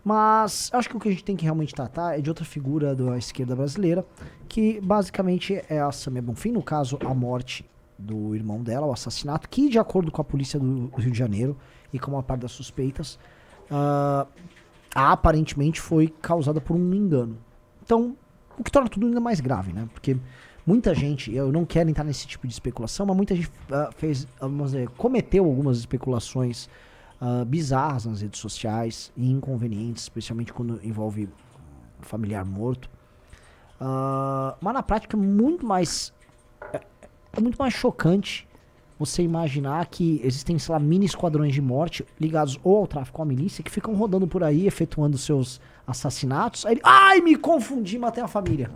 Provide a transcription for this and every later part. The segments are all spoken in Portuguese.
Mas acho que o que a gente tem que realmente tratar é de outra figura da esquerda brasileira, que basicamente é a Samia Bonfim, no caso, a morte do irmão dela, o assassinato, que de acordo com a polícia do Rio de Janeiro e com uma parte das suspeitas, ah, aparentemente foi causada por um engano. Então, o que torna tudo ainda mais grave, né? Porque muita gente, eu não quero entrar nesse tipo de especulação, mas muita gente cometeu algumas especulações bizarras nas redes sociais e inconvenientes, especialmente quando envolve familiar morto. Mas na prática é muito mais chocante você imaginar que existem, sei lá, mini esquadrões de morte ligados ou ao tráfico ou à milícia que ficam rodando por aí, efetuando seus assassinatos. Aí, ai, me confundi, matei a família.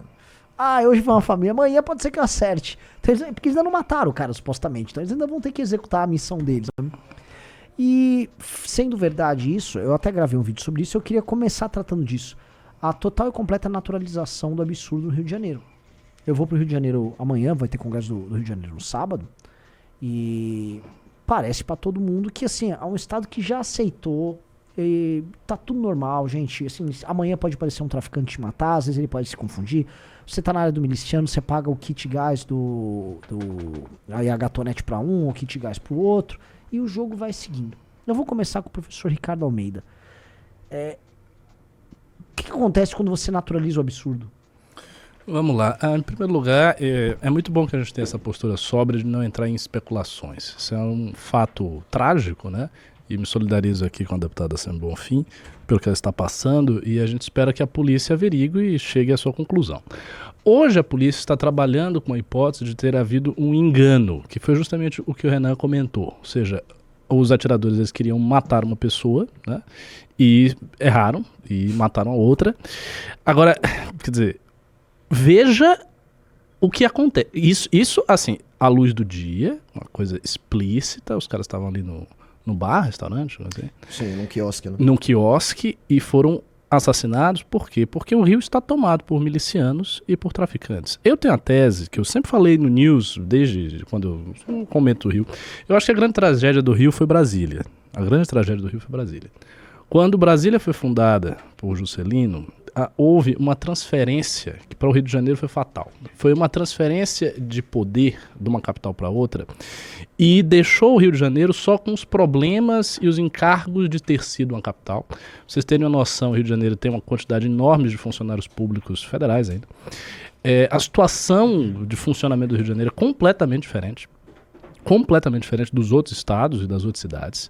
Hoje foi uma família, amanhã pode ser que eu acerte. Então, porque eles ainda não mataram o cara, supostamente. Então eles ainda vão ter que executar a missão deles. Sabe? E, sendo verdade isso, eu até gravei um vídeo sobre isso, eu queria começar tratando disso. A total e completa naturalização do absurdo no Rio de Janeiro. Eu vou pro Rio de Janeiro amanhã, vai ter congresso do Rio de Janeiro no sábado, e parece pra todo mundo que, assim, é um estado que já aceitou, e tá tudo normal, gente. Assim, amanhã pode parecer um traficante te matar, às vezes ele pode se confundir. Você tá na área do miliciano, você paga o kit gás aí a gatonete pra um, o kit gás pro outro, e o jogo vai seguindo. Eu vou começar com o professor Ricardo Almeida. O que acontece quando você naturaliza o absurdo? Vamos lá. Em primeiro lugar, é muito bom que a gente tenha essa postura sóbria de não entrar em especulações. Isso é um fato trágico, né? E me solidarizo aqui com a deputada Samia Bonfim pelo que ela está passando, e a gente espera que a polícia averigue e chegue à sua conclusão. Hoje a polícia está trabalhando com a hipótese de ter havido um engano, que foi justamente o que o Renan comentou. Ou seja, os atiradores eles queriam matar uma pessoa, né? E erraram e mataram a outra. Agora, quer dizer, veja o que acontece. Isso, assim, à luz do dia, uma coisa explícita, os caras estavam ali no bar, restaurante, assim. Sim, num quiosque, né? Num quiosque, e foram assassinados. Por quê? Porque o Rio está tomado por milicianos e por traficantes. Eu tenho a tese, que eu sempre falei no News, desde quando eu comento o Rio. Eu acho que a grande tragédia do Rio foi Brasília. A grande tragédia do Rio foi Brasília. Quando Brasília foi fundada por Juscelino, houve uma transferência que para o Rio de Janeiro foi fatal. Foi uma transferência de poder de uma capital para outra e deixou o Rio de Janeiro só com os problemas e os encargos de ter sido uma capital. Pra vocês terem uma noção, o Rio de Janeiro tem uma quantidade enorme de funcionários públicos federais ainda. A situação de funcionamento do Rio de Janeiro é completamente diferente dos outros estados e das outras cidades.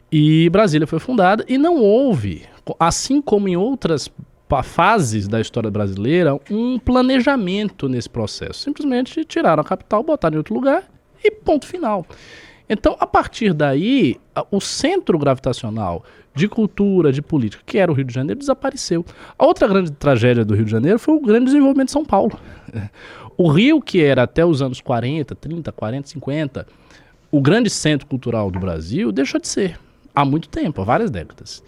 E Brasília foi fundada e não houve, assim como em outras fases da história brasileira, um planejamento nesse processo. Simplesmente tiraram a capital, botaram em outro lugar e ponto final. Então, a partir daí, o centro gravitacional de cultura, de política, que era o Rio de Janeiro, desapareceu. A outra grande tragédia do Rio de Janeiro foi o grande desenvolvimento de São Paulo. O Rio, que era até os anos 40, 30, 40, 50, o grande centro cultural do Brasil, deixou de ser. Há muito tempo, há várias décadas.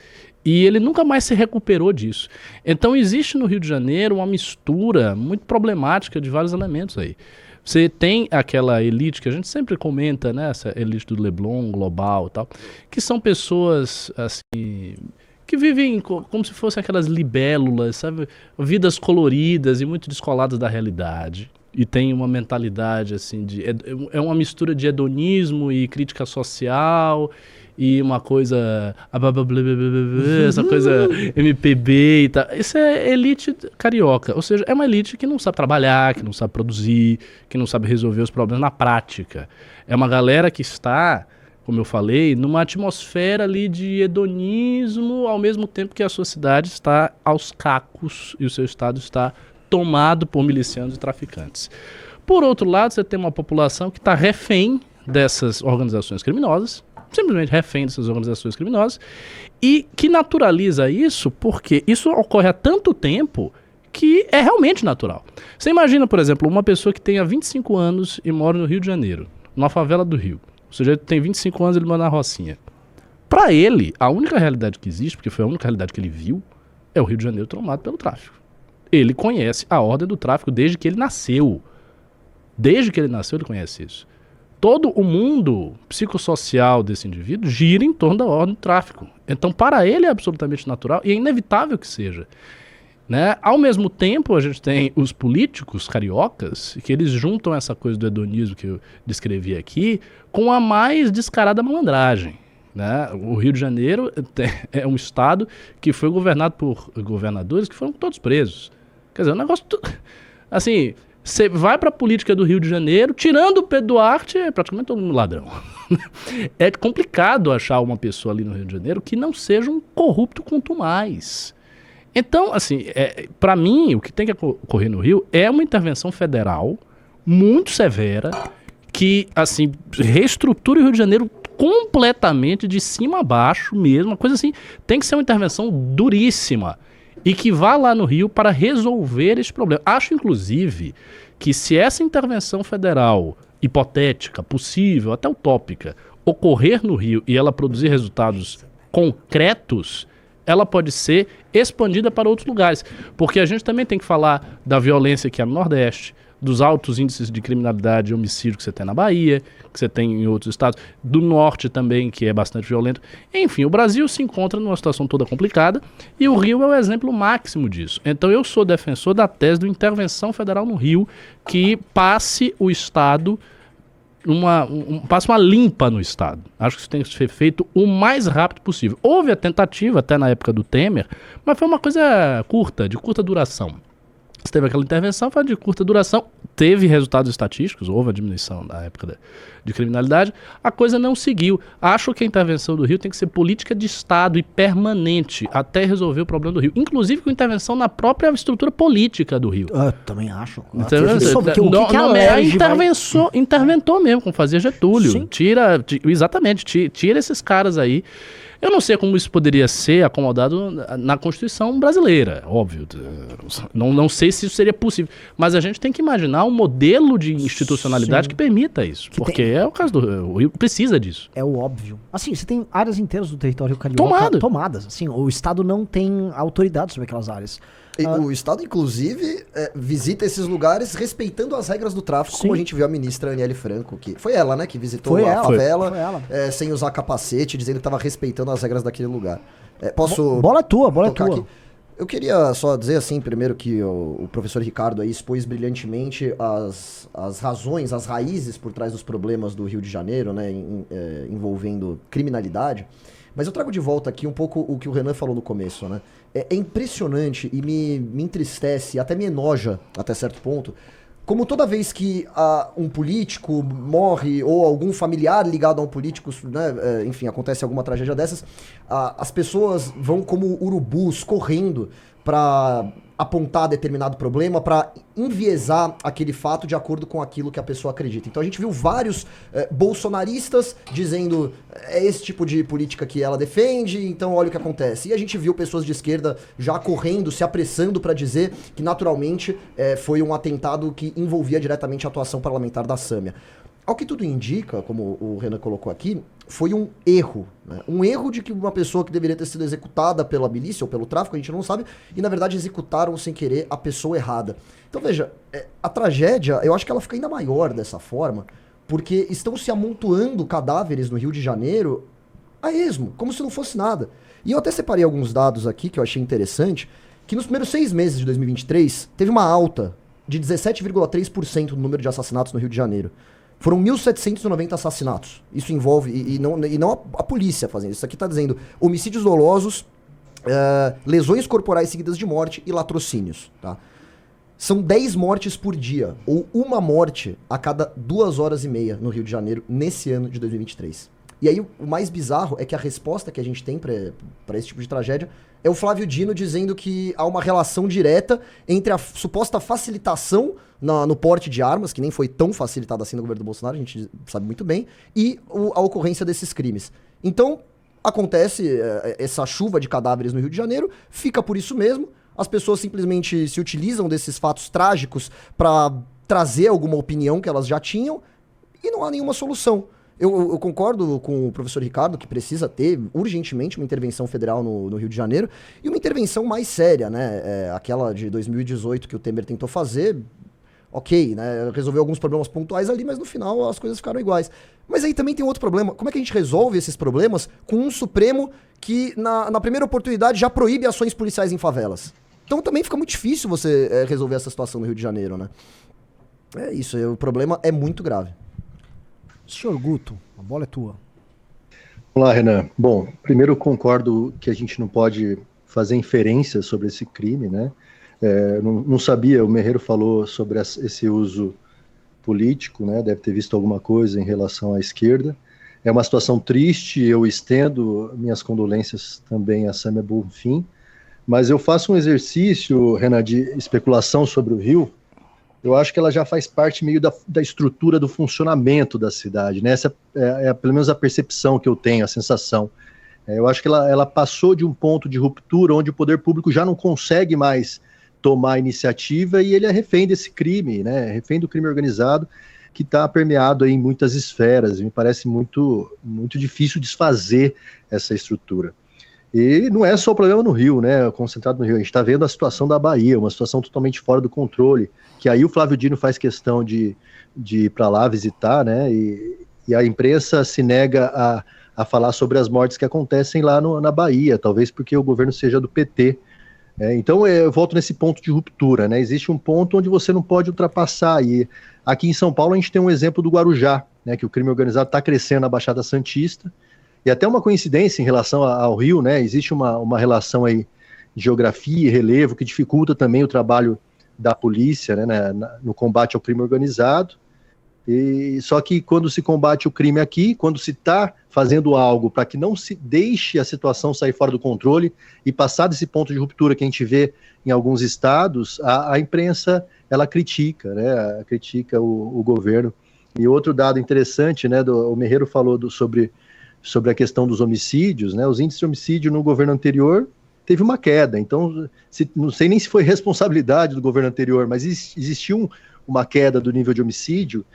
E ele nunca mais se recuperou disso. Então existe no Rio de Janeiro uma mistura muito problemática de vários elementos aí. Você tem aquela elite que a gente sempre comenta, né? Essa elite do Leblon, global e tal, que são pessoas assim, que vivem como se fossem aquelas libélulas, sabe? Vidas coloridas e muito descoladas da realidade. E tem uma mentalidade assim é uma mistura de hedonismo e crítica social e uma coisa essa coisa MPB e tal. Isso é elite carioca, ou seja, é uma elite que não sabe trabalhar, que não sabe produzir, que não sabe resolver os problemas na prática. É uma galera que está, como eu falei, numa atmosfera ali de hedonismo, ao mesmo tempo que a sua cidade está aos cacos e o seu estado está tomado por milicianos e traficantes. Por outro lado, você tem uma população que está refém dessas organizações criminosas, simplesmente refém dessas organizações criminosas, e que naturaliza isso porque isso ocorre há tanto tempo que é realmente natural. Você imagina, por exemplo, uma pessoa que tenha 25 anos e mora no Rio de Janeiro, numa favela do Rio. O sujeito tem 25 anos e ele mora na Rocinha. Para ele, a única realidade que existe, porque foi a única realidade que ele viu, é o Rio de Janeiro tomado pelo tráfico. Ele conhece a ordem do tráfico desde que ele nasceu. Desde que ele nasceu, ele conhece isso. todo o mundo psicossocial desse indivíduo gira em torno da ordem do tráfico. Então, para ele é absolutamente natural e é inevitável que seja. Né? Ao mesmo tempo, a gente tem os políticos cariocas, que eles juntam essa coisa do hedonismo que eu descrevi aqui com a mais descarada malandragem. Né? O Rio de Janeiro é um estado que foi governado por governadores que foram todos presos. Quer dizer, um negócio... Assim, você vai para a política do Rio de Janeiro, tirando o Pedro Duarte, é praticamente todo mundo ladrão. É complicado achar uma pessoa ali no Rio de Janeiro que não seja um corrupto quanto mais. Então, assim, para mim, o que tem que ocorrer no Rio é uma intervenção federal muito severa que, assim, reestrutura o Rio de Janeiro completamente de cima a baixo mesmo, uma coisa assim, tem que ser uma intervenção duríssima e que vá lá no Rio para resolver esse problema. Acho, inclusive, que se essa intervenção federal hipotética, possível, até utópica, ocorrer no Rio e ela produzir resultados concretos, ela pode ser expandida para outros lugares, porque a gente também tem que falar da violência que há no Nordeste, dos altos índices de criminalidade e homicídio que você tem na Bahia, que você tem em outros estados, do Norte também, que é bastante violento. Enfim, o Brasil se encontra numa situação toda complicada e o Rio é o exemplo máximo disso. Então eu sou defensor da tese de intervenção federal no Rio que passe o Estado, passe uma limpa no Estado. Acho que isso tem que ser feito o mais rápido possível. Houve a tentativa até na época do Temer, mas foi uma coisa curta, de curta duração. Você teve aquela intervenção, foi de curta duração, teve resultados estatísticos, houve a diminuição na época de criminalidade, a coisa não seguiu. Acho que a intervenção do Rio tem que ser política de Estado e permanente até resolver o problema do Rio, inclusive com intervenção na própria estrutura política do Rio. Eu também acho. Então, interventor mesmo, como fazia Getúlio. Tira esses caras aí. Eu não sei como isso poderia ser acomodado na Constituição brasileira, óbvio. Não sei se isso seria possível. Mas a gente tem que imaginar um modelo de institucionalidade que permita isso. Porque é o caso do Rio, precisa disso. É o óbvio. Assim, você tem áreas inteiras do território carioca tomadas. Assim, o Estado não tem autoridade sobre aquelas áreas. O Estado, inclusive, visita esses lugares respeitando as regras do tráfico, como a gente viu a ministra Aniele Franco, que foi ela, né, que visitou a favela, sem usar capacete, dizendo que estava respeitando as regras daquele lugar. Bola é tua. Aqui? Eu queria só dizer assim, primeiro, que o professor Ricardo aí expôs brilhantemente as razões, as raízes por trás dos problemas do Rio de Janeiro, né, envolvendo criminalidade. Mas eu trago de volta aqui um pouco o que o Renan falou no começo, né? É impressionante e me entristece, até me enoja até certo ponto, como toda vez que um político morre ou algum familiar ligado a um político, né, enfim, acontece alguma tragédia dessas, as pessoas vão como urubus correndo para apontar determinado problema, para enviesar aquele fato de acordo com aquilo que a pessoa acredita. Então a gente viu vários bolsonaristas dizendo é esse tipo de política que ela defende, então olha o que acontece. E a gente viu pessoas de esquerda já correndo, se apressando para dizer que naturalmente foi um atentado que envolvia diretamente a atuação parlamentar da Sâmia. Ao que tudo indica, como o Renan colocou aqui, foi um erro. Né? Um erro de que uma pessoa que deveria ter sido executada pela milícia ou pelo tráfico, a gente não sabe, e na verdade executaram sem querer a pessoa errada. Então veja, a tragédia, eu acho que ela fica ainda maior dessa forma, porque estão se amontoando cadáveres no Rio de Janeiro a esmo, como se não fosse nada. E eu até separei alguns dados aqui que eu achei interessante, que nos primeiros 6 meses de 2023 teve uma alta de 17,3% no número de assassinatos no Rio de Janeiro. Foram 1.790 assassinatos. Isso envolve, e não a polícia fazendo isso. Isso aqui está dizendo homicídios dolosos, lesões corporais seguidas de morte e latrocínios. Tá? São 10 mortes por dia, ou uma morte a cada 2 horas e meia no Rio de Janeiro, nesse ano de 2023. E aí o mais bizarro é que a resposta que a gente tem para esse tipo de tragédia é o Flávio Dino dizendo que há uma relação direta entre a suposta facilitação no porte de armas, que nem foi tão facilitada assim no governo do Bolsonaro, a gente sabe muito bem, e a ocorrência desses crimes. Então, acontece essa chuva de cadáveres no Rio de Janeiro, fica por isso mesmo, as pessoas simplesmente se utilizam desses fatos trágicos para trazer alguma opinião que elas já tinham, e não há nenhuma solução. Eu concordo com o professor Ricardo que precisa ter urgentemente uma intervenção federal no Rio de Janeiro e uma intervenção mais séria, né? Aquela de 2018 que o Temer tentou fazer, ok, né? Resolveu alguns problemas pontuais ali, mas no final as coisas ficaram iguais. Mas aí também tem outro problema. Como é que a gente resolve esses problemas com um Supremo que, na primeira oportunidade, já proíbe ações policiais em favelas? Então também fica muito difícil você resolver essa situação no Rio de Janeiro, né? É isso, o problema é muito grave. Senhor Guto, a bola é tua. Olá, Renan. Bom, primeiro eu concordo que a gente não pode fazer inferências sobre esse crime, né? Não sabia, o Merreiro falou sobre esse uso político, né? Deve ter visto alguma coisa em relação à esquerda. É uma situação triste, eu estendo minhas condolências também a Samia Bonfim, mas eu faço um exercício, Renan, de especulação sobre o Rio. Eu acho que ela já faz parte meio da estrutura do funcionamento da cidade, né? Essa é pelo menos a percepção que eu tenho, a sensação. Eu acho que ela passou de um ponto de ruptura onde o poder público já não consegue mais tomar iniciativa e ele é refém desse crime, né? Refém do crime organizado que está permeado aí em muitas esferas. Me parece muito, muito difícil desfazer essa estrutura. E não é só o problema no Rio, né? Concentrado no Rio. A gente está vendo a situação da Bahia, uma situação totalmente fora do controle, que aí o Flávio Dino faz questão de ir para lá visitar, né? E a imprensa se nega a falar sobre as mortes que acontecem lá na Bahia, talvez porque o governo seja do PT. Então eu volto nesse ponto de ruptura, né? Existe um ponto onde você não pode ultrapassar. E aqui em São Paulo a gente tem um exemplo do Guarujá, né? Que o crime organizado está crescendo na Baixada Santista. E até uma coincidência em relação ao Rio, né? Existe uma relação aí de geografia e relevo que dificulta também o trabalho da polícia, né, no combate ao crime organizado. E só que quando se combate o crime aqui, quando se está fazendo algo para que não se deixe a situação sair fora do controle e passar desse ponto de ruptura que a gente vê em alguns estados, a imprensa ela critica, né? Critica o governo. E outro dado interessante, né? O Merreiro falou sobre a questão dos homicídios, né? Os índices de homicídio no governo anterior teve uma queda, então não sei nem se foi responsabilidade do governo anterior, mas existiu uma queda do nível de homicídio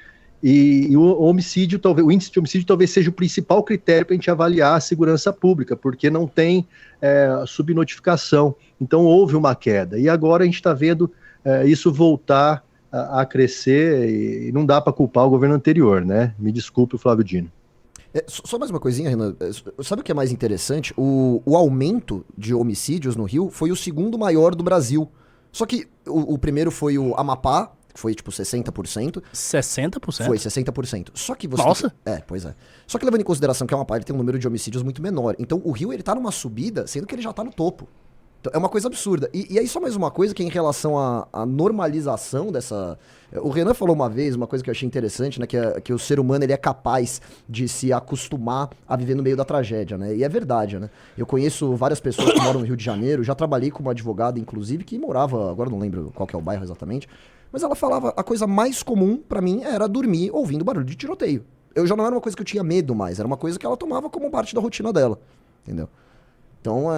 e o índice de homicídio talvez seja o principal critério para a gente avaliar a segurança pública, porque não tem subnotificação, então houve uma queda e agora a gente está vendo isso voltar a crescer e não dá para culpar o governo anterior, né? Me desculpe, Flávio Dino. Só mais uma coisinha, Renan. Sabe o que é mais interessante? O aumento de homicídios no Rio foi o segundo maior do Brasil. Só que o primeiro foi o Amapá, que foi tipo 60%. 60%? Foi 60%. Só que você... Nossa! Pois é. Só que levando em consideração que o Amapá ele tem um número de homicídios muito menor. Então o Rio ele tá numa subida, sendo que ele já tá no topo. Então, é uma coisa absurda. E aí só mais uma coisa que é em relação à normalização dessa... O Renan falou uma vez, uma coisa que eu achei interessante, né? Que o ser humano ele é capaz de se acostumar a viver no meio da tragédia, né? E é verdade, né? Eu conheço várias pessoas que moram no Rio de Janeiro, já trabalhei com uma advogada, inclusive, que morava... Agora não lembro qual que é o bairro exatamente. Mas ela falava, a coisa mais comum pra mim era dormir ouvindo barulho de tiroteio. Já não era uma coisa que eu tinha medo mais, era uma coisa que ela tomava como parte da rotina dela, entendeu? Então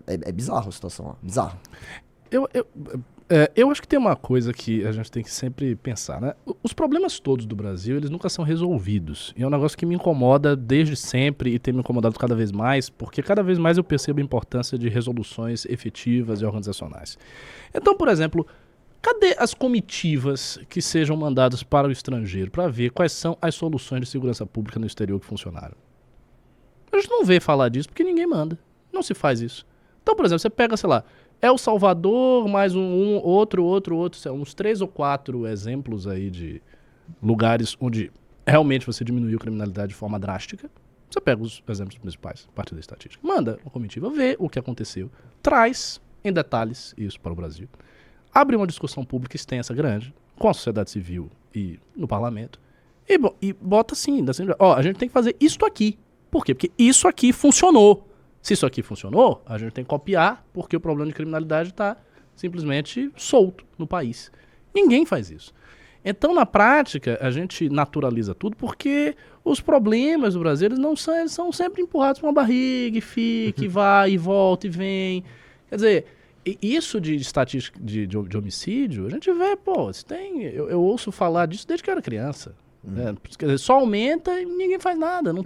é bizarro a situação, ó. Bizarro. Eu acho que tem uma coisa que a gente tem que sempre pensar, né? Os problemas todos do Brasil, eles nunca são resolvidos. E é um negócio que me incomoda desde sempre e tem me incomodado cada vez mais, porque cada vez mais eu percebo a importância de resoluções efetivas e organizacionais. Então, por exemplo, cadê as comitivas que sejam mandadas para o estrangeiro para ver quais são as soluções de segurança pública no exterior que funcionaram? A gente não vê falar disso porque ninguém manda. Não se faz isso. Então, por exemplo, você pega, sei lá, El Salvador, mais outro, uns 3 ou 4 exemplos aí de lugares onde realmente você diminuiu a criminalidade de forma drástica. Você pega os exemplos principais, parte da estatística. Manda uma comitiva, vê o que aconteceu, traz em detalhes isso para o Brasil. Abre uma discussão pública extensa, grande, com a sociedade civil e no parlamento. E bota assim, a gente tem que fazer isto aqui. Por quê? Porque isso aqui funcionou. Se isso aqui funcionou, a gente tem que copiar, porque o problema de criminalidade está simplesmente solto no país. Ninguém faz isso. Então, na prática, a gente naturaliza tudo porque os problemas do Brasil eles são sempre empurrados para uma barriga, e fica, e vai, e volta, e vem. Quer dizer, isso de estatística de homicídio, a gente vê, eu ouço falar disso desde que eu era criança. Né? Quer dizer, só aumenta e ninguém faz nada. Não